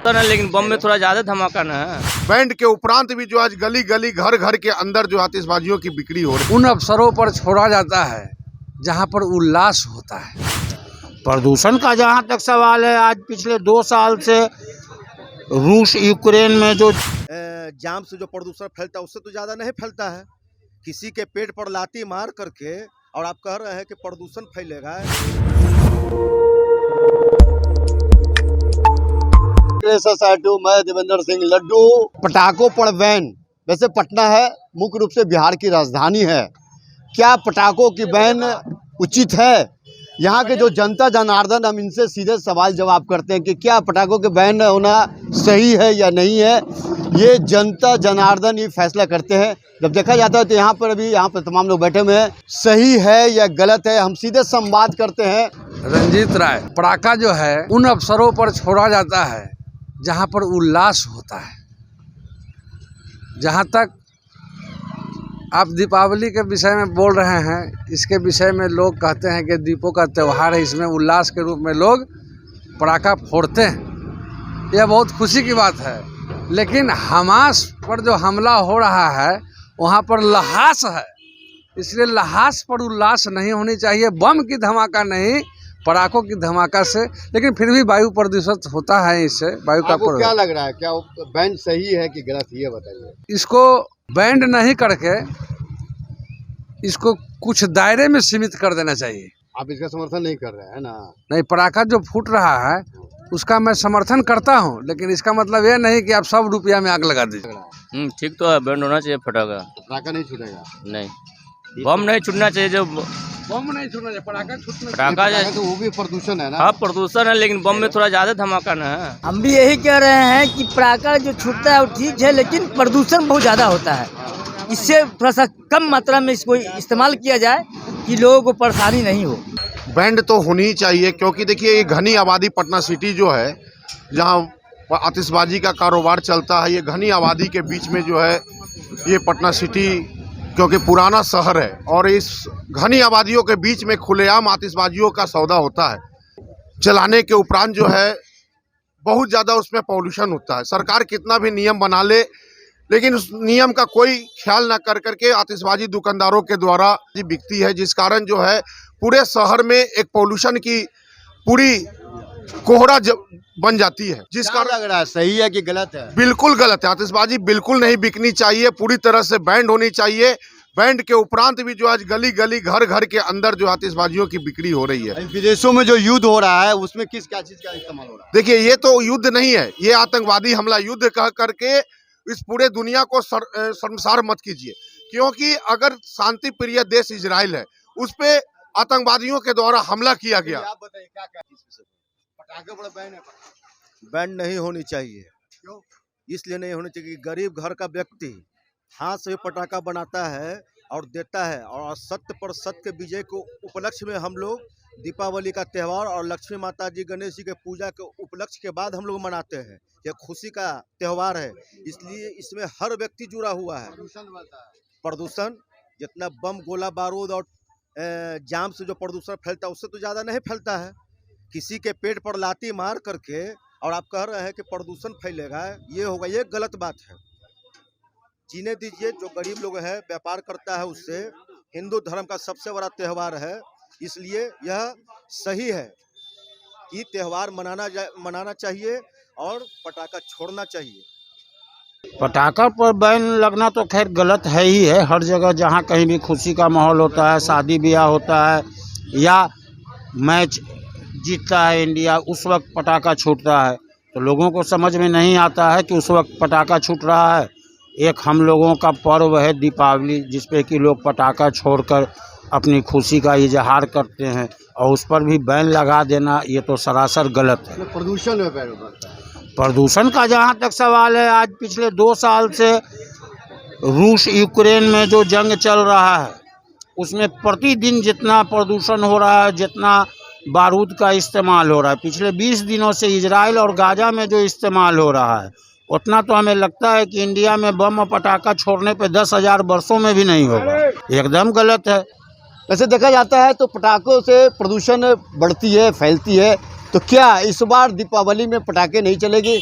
ना, लेकिन बम में थोड़ा ज्यादा धमाका ना है। बैंड के उपरांत भी जो आज गली गली घर घर के अंदर जो आतिशबाजियों की बिक्री हो रही उन अवसरों पर छोड़ा जाता है जहां पर उल्लास होता है। प्रदूषण का जहाँ तक सवाल है, आज पिछले 2 साल से रूस यूक्रेन में जो जाम से जो प्रदूषण फैलता है उससे तो ज़्यादा नहीं फैलता है। किसी के पेट पर लाठी मार करके और आप कह रहे हैं कि प्रदूषण फैलेगा। सोसाइटी मैं देवेंद्र सिंह लड्डू। पटाखों पर बैन, वैसे पटना है मुख्य रूप से बिहार की राजधानी है, क्या पटाखों की बैन उचित है? यहाँ के जो जनता जनार्दन, हम इनसे सीधे सवाल जवाब करते हैं कि क्या पटाखों के बैन होना सही है या नहीं है। ये जनता जनार्दन ही फैसला करते हैं। जब देखा जाता है तो यहाँ पर तमाम लोग बैठे हुए हैं, सही है या गलत है, हम सीधे संवाद करते हैं। रंजीत राय, पटाखा जो है उन अवसरों पर छोड़ा जाता है जहां पर उल्लास होता है। जहां तक आप दीपावली के विषय में बोल रहे हैं, इसके विषय में लोग कहते हैं कि दीपों का त्यौहार है, इसमें उल्लास के रूप में लोग पटाखा फोड़ते हैं। यह बहुत खुशी की बात है, लेकिन हमास पर जो हमला हो रहा है वहाँ पर लहास है, इसलिए लहास पर उल्लास नहीं होनी चाहिए। बम की धमाका नहीं, पटाखों की धमाका से, लेकिन फिर भी वायु प्रदूषित होता है इससे। वायु का आपको क्या लग रहा है, क्या बैन सही है कि गलत, ये बताइए। इसको बैंड नहीं करके इसको कुछ दायरे में सीमित कर देना चाहिए। आप इसका समर्थन नहीं कर रहे हैं ना? नहीं, पटाखा जो फूट रहा है उसका मैं समर्थन करता हूं, लेकिन इसका मतलब ये नहीं कि आप 100 रुपया में आग लगा दीजिए। ठीक तो है, बैंड होना चाहिए फटाखा। पटाखा नहीं छूटेगा? नहीं, बम नहीं छूटना चाहिए। जो बम नहीं छूटना चाहिए, पटाखा छूटना। पटाखा तो वो भी प्रदूषण है ना? हाँ, प्रदूषण है, लेकिन बम में थोड़ा ज्यादा धमाका ना है। हम भी यही कह रहे हैं कि पटाखा जो छूटता है वो ठीक है, लेकिन प्रदूषण बहुत ज़्यादा होता है। इससे थोड़ा सा कम मात्रा में इसको इस्तेमाल किया जाए कि लोगों को परेशानी नहीं हो। बैंड तो होनी ही चाहिए, क्योंकि देखिए ये घनी आबादी पटना सिटी जो है, जहाँ आतिशबाजी का कारोबार चलता है, ये घनी आबादी के बीच में जो है ये पटना सिटी, क्योंकि पुराना शहर है और इस घनी आबादियों के बीच में खुलेआम आतिशबाजियों का सौदा होता है। चलाने के उपरांत जो है बहुत ज़्यादा उसमें पॉल्यूशन होता है। सरकार कितना भी नियम बना ले, लेकिन उस नियम का कोई ख्याल ना कर करके आतिशबाजी दुकानदारों के द्वारा बिकती है, जिस कारण जो है पूरे शहर में एक पॉल्यूशन की पूरी कोहरा बन जाती है। जिस कारण लग रहा है सही है कि गलत है? बिल्कुल गलत है। आतिशबाजी बिल्कुल नहीं बिकनी चाहिए, पूरी तरह से बैंड होनी चाहिए। बैंड के उपरांत भी जो आज गली गली घर घर के अंदर जो आतिशबाजियों की बिक्री हो रही है। विदेशों में जो युद्ध हो रहा है उसमें क्या चीज का इस्तेमाल हो रहा है? देखिए, ये तो युद्ध नहीं है, ये आतंकवादी हमला युद्ध कह करके इस पूरे दुनिया को शर्मसार मत कीजिए, क्योंकि अगर शांति प्रिय देश इजराइल है, उस पे आतंकवादियों के द्वारा हमला किया गया। आप बताइए क्या क्या चीज? पटाखे पर बैन है? बैंड नहीं होनी चाहिए। क्यों? इसलिए नहीं होनी चाहिए कि गरीब घर का व्यक्ति हाथ से पटाखा बनाता है और देता है, और सत्य पर सत्य के विजय को उपलक्ष्य में हम लोग दीपावली का त्यौहार और लक्ष्मी माता जी गणेश जी के पूजा के उपलक्ष्य के बाद हम लोग मनाते हैं। यह खुशी का त्यौहार है, इसलिए इसमें हर व्यक्ति जुड़ा हुआ है। प्रदूषण जितना बम गोला बारूद और जाम से जो प्रदूषण फैलता है उससे तो ज़्यादा नहीं फैलता है। किसी के पेट पर लाठी मार करके और आप कह रहे हैं कि प्रदूषण फैलेगा, ये होगा, ये गलत बात है। जीने दीजिए, जो गरीब लोग हैं व्यापार करता है उससे। हिंदू धर्म का सबसे बड़ा त्यौहार है, इसलिए यह सही है कि त्यौहार मनाना चाहिए और पटाखा छोड़ना चाहिए। पटाखा पर बैन लगना तो खैर गलत है ही है। हर जगह जहाँ कहीं भी खुशी का माहौल होता है, शादी ब्याह होता है या मैच जीतता है इंडिया, उस वक्त पटाखा छूटता है, तो लोगों को समझ में नहीं आता है कि उस वक्त पटाखा छूट रहा है। एक हम लोगों का पर्व है दीपावली, जिसपे कि लोग पटाखा छोड़कर अपनी खुशी का इजहार करते हैं, और उस पर भी बैन लगा देना ये तो सरासर गलत है। प्रदूषण है? प्रदूषण का जहाँ तक सवाल है, आज पिछले 2 साल से रूस यूक्रेन में जो जंग चल रहा है उसमें प्रतिदिन जितना प्रदूषण हो रहा है, जितना बारूद का इस्तेमाल हो रहा है, पिछले 20 दिनों से इजराइल और गाजा में जो इस्तेमाल हो रहा है, उतना तो हमें लगता है कि इंडिया में बम और पटाखा छोड़ने पे 10,000 वर्षों में भी नहीं होगा। एकदम गलत है। वैसे देखा जाता है तो पटाखों से प्रदूषण बढ़ती है, फैलती है, तो क्या इस बार दीपावली में पटाखे नहीं चलेंगे?